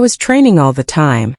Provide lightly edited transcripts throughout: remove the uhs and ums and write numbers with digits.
was training all the time.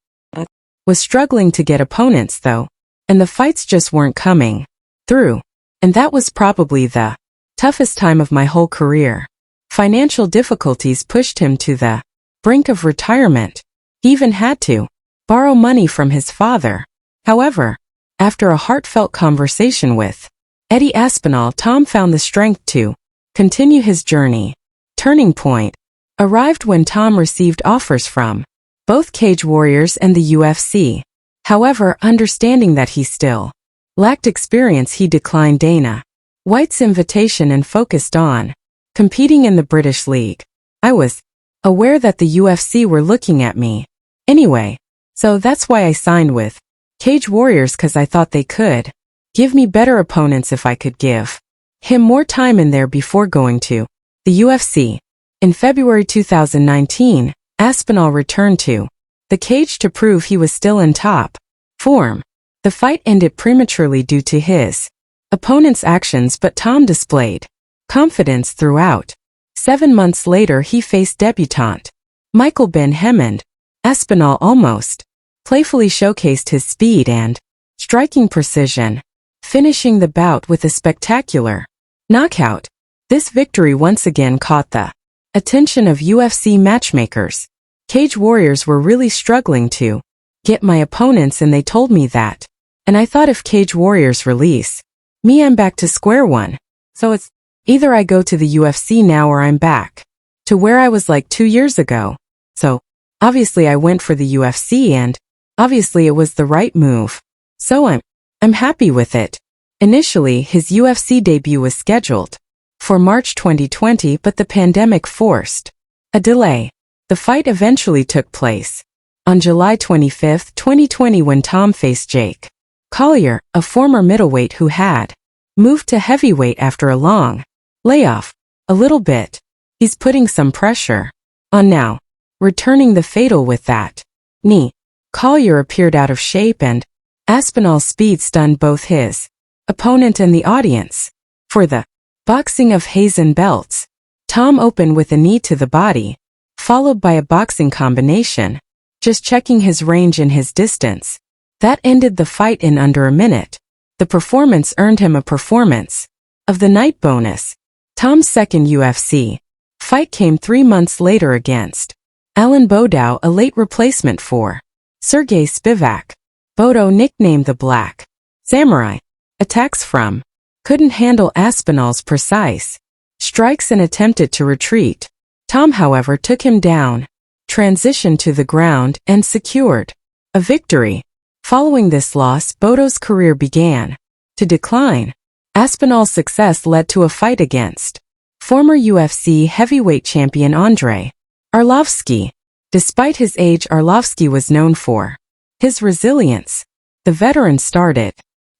Was struggling to get opponents though, and the fights just weren't coming through. And that was probably the toughest time of my whole career. Financial difficulties pushed him to the brink of retirement. He even had to borrow money from his father. However, after a heartfelt conversation with Eddie Aspinall, Tom found the strength to continue his journey. Turning point arrived when Tom received offers from both Cage Warriors and the UFC. However, understanding that he still lacked experience, he declined Dana White's invitation and focused on competing in the British League. I was aware that the UFC were looking at me anyway, so that's why I signed with Cage Warriors, cause I thought they could give me better opponents if I could give him more time in there before going to the UFC. In February 2019, Aspinall returned to the cage to prove he was still in top form. The fight ended prematurely due to his opponent's actions, but Tom displayed confidence throughout. 7 months later, he faced debutant Michael Ben Hemond. Aspinall almost playfully showcased his speed and striking precision, finishing the bout with a spectacular knockout. This victory once again caught the attention of UFC matchmakers. Cage Warriors were really struggling to get my opponents, and they told me that. And I thought, if Cage Warriors release me, I'm back to square one. So it's either I go to the UFC now or I'm back to where I was like 2 years ago. So obviously I went for the UFC, and obviously it was the right move. So I'm happy with it. Initially, his UFC debut was scheduled for March 2020, but the pandemic forced a delay. The fight eventually took place on July 25, 2020, when Tom faced Jake Collier, a former middleweight who had moved to heavyweight after a long layoff. A little bit. He's putting some pressure on now, returning the fatal with that knee. Collier appeared out of shape, and Aspinall's speed stunned both his opponent and the audience. For the boxing of Hays and belts, Tom opened with a knee to the body, followed by a boxing combination, just checking his range and his distance. That ended the fight in under a minute. The performance earned him a Performance of the Night bonus. Tom's second UFC fight came 3 months later against Alan Boudou, a late replacement for Sergey Spivak. Boudou, nicknamed the Black Samurai, attacks from couldn't handle Aspinall's precise strikes and attempted to retreat. Tom, however, took him down, transitioned to the ground, and secured a victory. Following this loss, Boudou's career began to decline. Aspinall's success led to a fight against former UFC heavyweight champion Andrei Arlovsky. Despite his age, Arlovsky was known for his resilience. The veteran started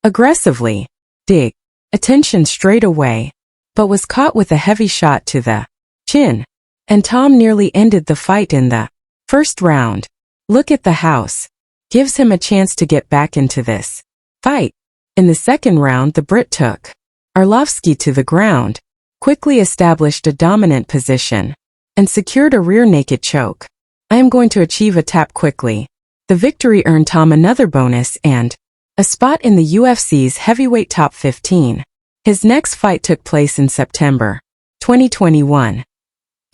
aggressively dig attention straight away, but was caught with a heavy shot to the chin, and Tom nearly ended the fight in the first round. Look at the house. Gives him a chance to get back into this fight. In the second round, the Brit took Arlovsky to the ground, quickly established a dominant position, and secured a rear naked choke. I am going to achieve a tap quickly. The victory earned Tom another bonus and a spot in the UFC's heavyweight top 15. His next fight took place in September 2021.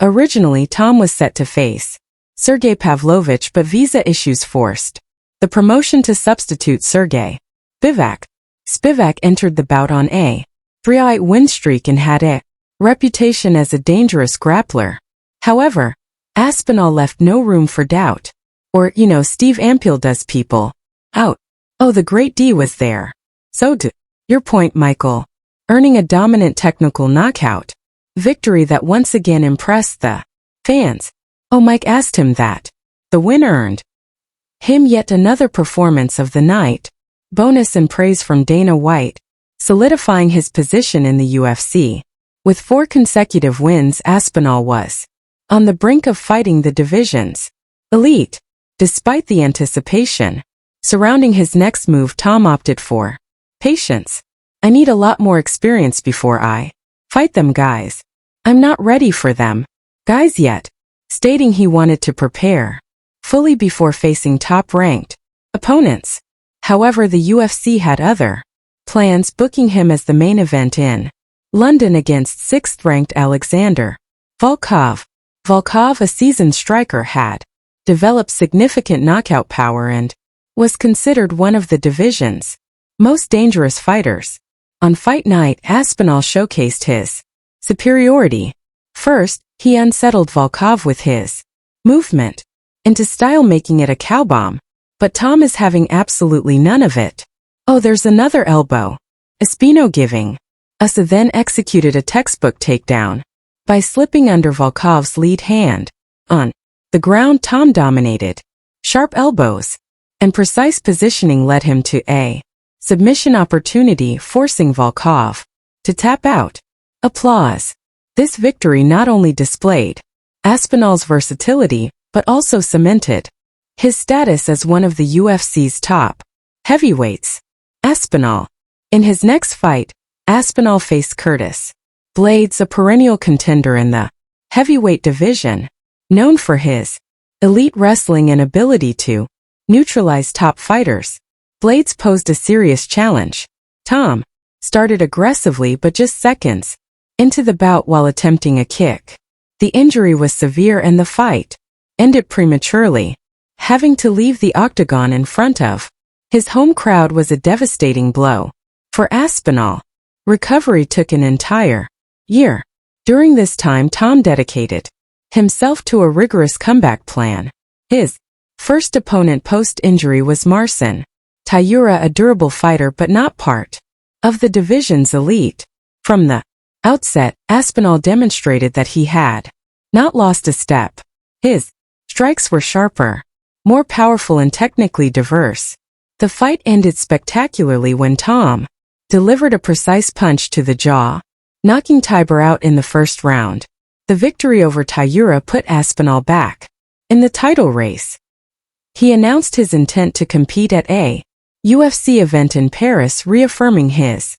Originally, Tom was set to face Sergey Pavlovich, but visa issues forced the promotion to substitute Sergey Spivak. Spivak entered the bout on a 3-fight win streak and had a reputation as a dangerous grappler. However, Aspinall left no room for doubt. Or, Steve Ampil does people out. Oh, the great D was there. So to your point, Michael, earning a dominant technical knockout victory that once again impressed the fans. Oh, Mike asked him that. The win earned him yet another Performance of the Night bonus and praise from Dana White, solidifying his position in the UFC. With 4 consecutive wins, Aspinall was on the brink of fighting the division's elite. Despite the anticipation surrounding his next move, Tom opted for patience. I need a lot more experience before I fight them guys. I'm not ready for them guys yet, stating he wanted to prepare fully before facing top-ranked opponents. However, the UFC had other plans, booking him as the main event in London against 6th-ranked Alexander Volkov. Volkov, a seasoned striker, had developed significant knockout power and was considered one of the division's most dangerous fighters. On fight night, Aspinall showcased his superiority. First, he unsettled Volkov with his movement into style, making it a cowbomb. But Tom is having absolutely none of it. Oh, there's another elbow. Aspinall giving us then executed a textbook takedown by slipping under Volkov's lead hand. On the ground, Tom dominated. Sharp elbows and precise positioning led him to a submission opportunity, forcing Volkov to tap out. Applause. This victory not only displayed Aspinall's versatility, but also cemented his status as one of the UFC's top heavyweights. Aspinall. In his next fight, Aspinall faced Curtis Blades, a perennial contender in the heavyweight division. Known for his elite wrestling and ability to neutralize top fighters, Blades posed a serious challenge. Tom started aggressively, but just seconds into the bout while attempting a kick, the injury was severe and the fight ended prematurely. Having to leave the octagon in front of his home crowd was a devastating blow for Aspinall. Recovery took an entire year. During this time, Tom dedicated himself to a rigorous comeback plan. His first opponent post-injury was Marcin Tybura, a durable fighter but not part of the division's elite. From the outset, Aspinall demonstrated that he had not lost a step. His strikes were sharper, more powerful and technically diverse. The fight ended spectacularly when Tom delivered a precise punch to the jaw, knocking Tybura out in the first round. The victory over Tybura put Aspinall back in the title race. He announced his intent to compete at a UFC event in Paris, reaffirming his